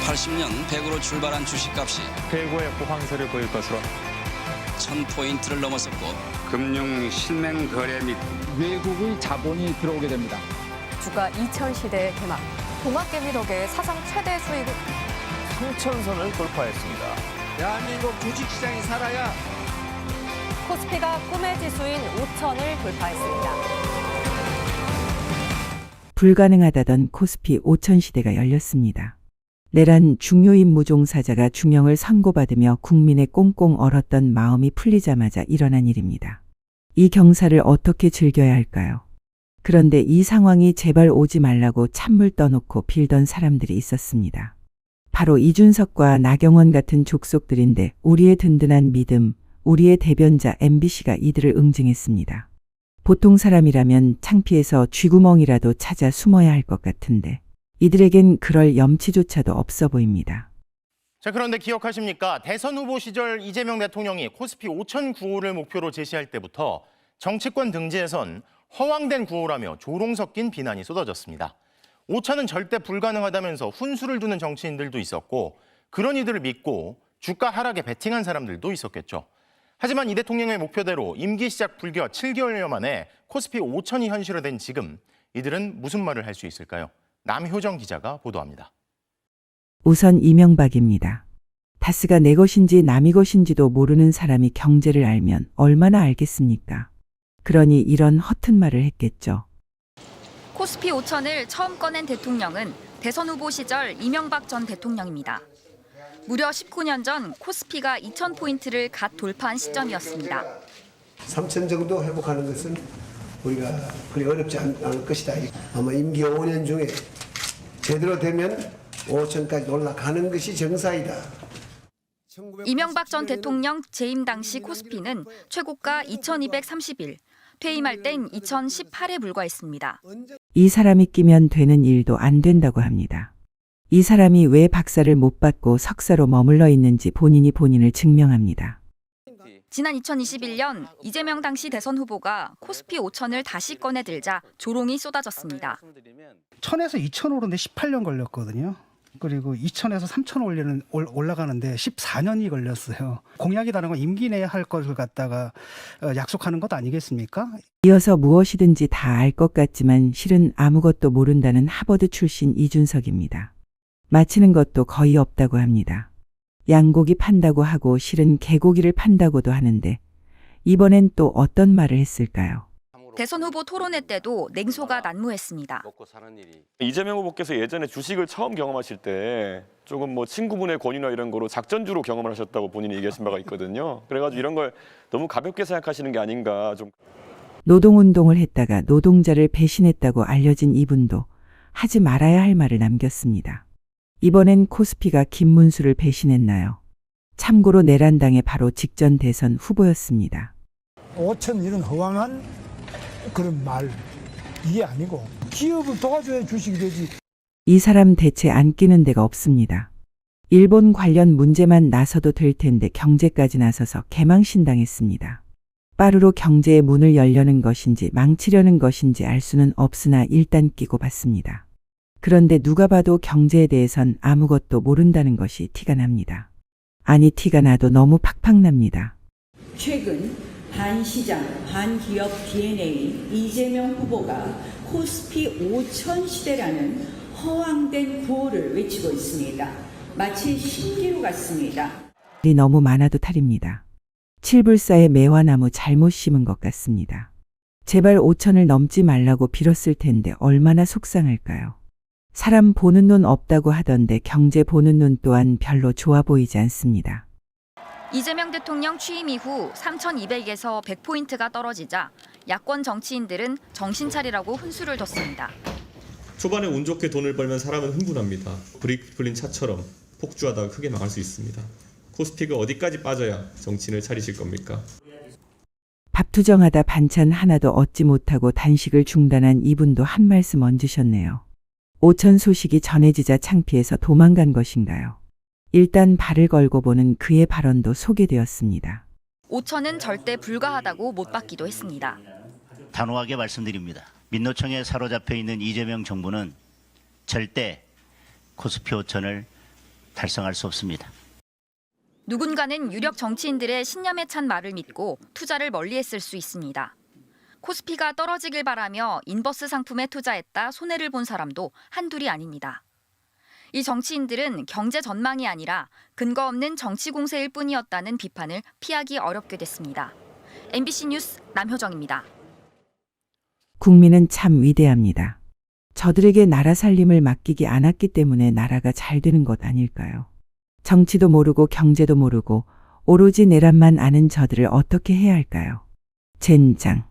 (80년) 100으로 출발한 주식값이 최고의 호황세를 보일 것으로 1000포인트를 넘어섰고 금융 실명 거래 및 외국의 자본이 들어오게 됩니다. 주가 2000시대의 개막. 동학개미 덕에 사상 최대 수익을 3천선을 돌파했습니다. 대한민국 주식시장이 살아야 코스피가 꿈의 지수인 5000을 돌파했습니다. 불가능하다던 코스피 5000 시대가 열렸습니다. 내란 중요인 무종사자가 중형을 선고받으며 국민의 꽁꽁 얼었던 마음이 풀리자마자 일어난 일입니다. 이 경사를 어떻게 즐겨야 할까요? 그런데 이 상황이 제발 오지 말라고 찬물 떠놓고 빌던 사람들이 있었습니다. 바로 이준석과 나경원 같은 족속들인데 우리의 든든한 믿음, 우리의 대변자 MBC가 이들을 응징했습니다. 보통 사람이라면 창피해서 쥐구멍이라도 찾아 숨어야 할 것 같은데 이들에겐 그럴 염치조차도 없어 보입니다. 자, 그런데 기억하십니까? 대선 후보 시절 이재명 대통령이 코스피 5000 구호를 목표로 제시할 때부터 정치권 등지에선 허황된 구호라며 조롱 섞인 비난이 쏟아졌습니다. 5000은 절대 불가능하다면서 훈수를 두는 정치인들도 있었고 그런 이들을 믿고 주가 하락에 베팅한 사람들도 있었겠죠. 하지만 이 대통령의 목표대로 임기 시작 불과 7개월여 만에 코스피 5000이 현실화된 지금 이들은 무슨 말을 할 수 있을까요? 남효정 기자가 보도합니다. 우선 이명박입니다. 다스가 내 것인지 남의 것인지도 모르는 사람이 경제를 알면 얼마나 알겠습니까? 그러니 이런 허튼 말을 했겠죠. 코스피 5000을 처음 꺼낸 대통령은 대선 후보 시절 이명박 전 대통령입니다. 무려 19년 전 코스피가 2000포인트를 갓 돌파한 시점이었습니다. 3천 정도 회복하는 것은 우리가 그리 어렵지 않을 것이다. 아마 임기 5년 중에 제대로 되면 5천까지 올라가는 것이 정사이다. 이명박 전 대통령 재임 당시 코스피는 최고가 2231, 퇴임할 땐 2018에 불과했습니다. 이 사람이 끼면 되는 일도 안 된다고 합니다. 이 사람이 왜 박사를 못 받고 석사로 머물러 있는지 본인이 본인을 증명합니다. 지난 2021년 이재명 당시 대선 후보가 코스피 5000을 다시 꺼내들자 조롱이 쏟아졌습니다. 1000에서 2000 오르는데 18년 걸렸거든요. 그리고 2000에서 3000 올라가는데 14년이 걸렸어요. 공약이라는 건 임기 내에 할 것을 갖다가 약속하는 것 아니겠습니까? 이어서 무엇이든지 다 알 것 같지만 실은 아무것도 모른다는 하버드 출신 이준석입니다. 마치는 것도 거의 없다고 합니다. 양고기 판다고 하고 실은 개고기를 판다고도 하는데 이번엔 또 어떤 말을 했을까요? 대선 후보 토론회 때도 냉소가 난무했습니다. 이재명 후보께서 예전에 주식을 처음 경험하실 때 조금 친구분의 권유나 이런 거로 작전주로 경험을 하셨다고 본인이 얘기하신 바가 있거든요. 그래가지고 이런 걸 너무 가볍게 생각하시는 게 아닌가 좀. 노동운동을 했다가 노동자를 배신했다고 알려진 이분도 하지 말아야 할 말을 남겼습니다. 이번엔 코스피가 김문수를 배신했나요? 참고로 내란당의 바로 직전 대선 후보였습니다. 5000 이런 허황한 그런 말 이게 아니고 기업을 도와줘야 주식이 되지. 이 사람 대체 안 끼는 데가 없습니다. 일본 관련 문제만 나서도 될 텐데 경제까지 나서서 개망신당했습니다. 빠르로 경제의 문을 열려는 것인지 망치려는 것인지 알 수는 없으나 일단 끼고 봤습니다. 그런데 누가 봐도 경제에 대해선 아무것도 모른다는 것이 티가 납니다. 아니 티가 나도 너무 팍팍 납니다. 최근 반시장, 반기업 DNA 이재명 후보가 코스피 5000 시대라는 허황된 구호를 외치고 있습니다. 마치 신기루 같습니다. 말이 너무 많아도 탈입니다. 칠불사의 매화나무 잘못 심은 것 같습니다. 제발 5000을 넘지 말라고 빌었을 텐데 얼마나 속상할까요? 사람 보는 눈 없다고 하던데 경제 보는 눈 또한 별로 좋아 보이지 않습니다. 이재명 대통령 취임 이후 3200에서 100포인트가 떨어지자 야권 정치인들은 정신 차리라고 훈수를 뒀습니다. 초반에 운 좋게 돈을 벌면 사람은 흥분합니다. 브레이크 풀린 차처럼 폭주하다가 크게 망할 수 있습니다. 코스피가 어디까지 빠져야 정신을 차리실 겁니까? 밥투정하다 반찬 하나도 얻지 못하고 단식을 중단한 이분도 한 말씀 얹으셨네요. 5000 소식이 전해지자 창피해서 도망간 것인가요? 일단 발을 걸고 보는 그의 발언도 소개되었습니다. 5000은 절대 불가하다고 못 받기도 했습니다. 단호하게 말씀드립니다. 민노총에 사로잡혀 있는 이재명 정부는 절대 코스피 5천을 달성할 수 없습니다. 누군가는 유력 정치인들의 신념에 찬 말을 믿고 투자를 멀리했을 수 있습니다. 코스피가 떨어지길 바라며 인버스 상품에 투자했다 손해를 본 사람도 한둘이 아닙니다. 이 정치인들은 경제 전망이 아니라 근거 없는 정치 공세일 뿐이었다는 비판을 피하기 어렵게 됐습니다. MBC 뉴스 남효정입니다. 국민은 참 위대합니다. 저들에게 나라 살림을 맡기지 않았기 때문에 나라가 잘 되는 것 아닐까요? 정치도 모르고 경제도 모르고 오로지 내란만 아는 저들을 어떻게 해야 할까요? 젠장.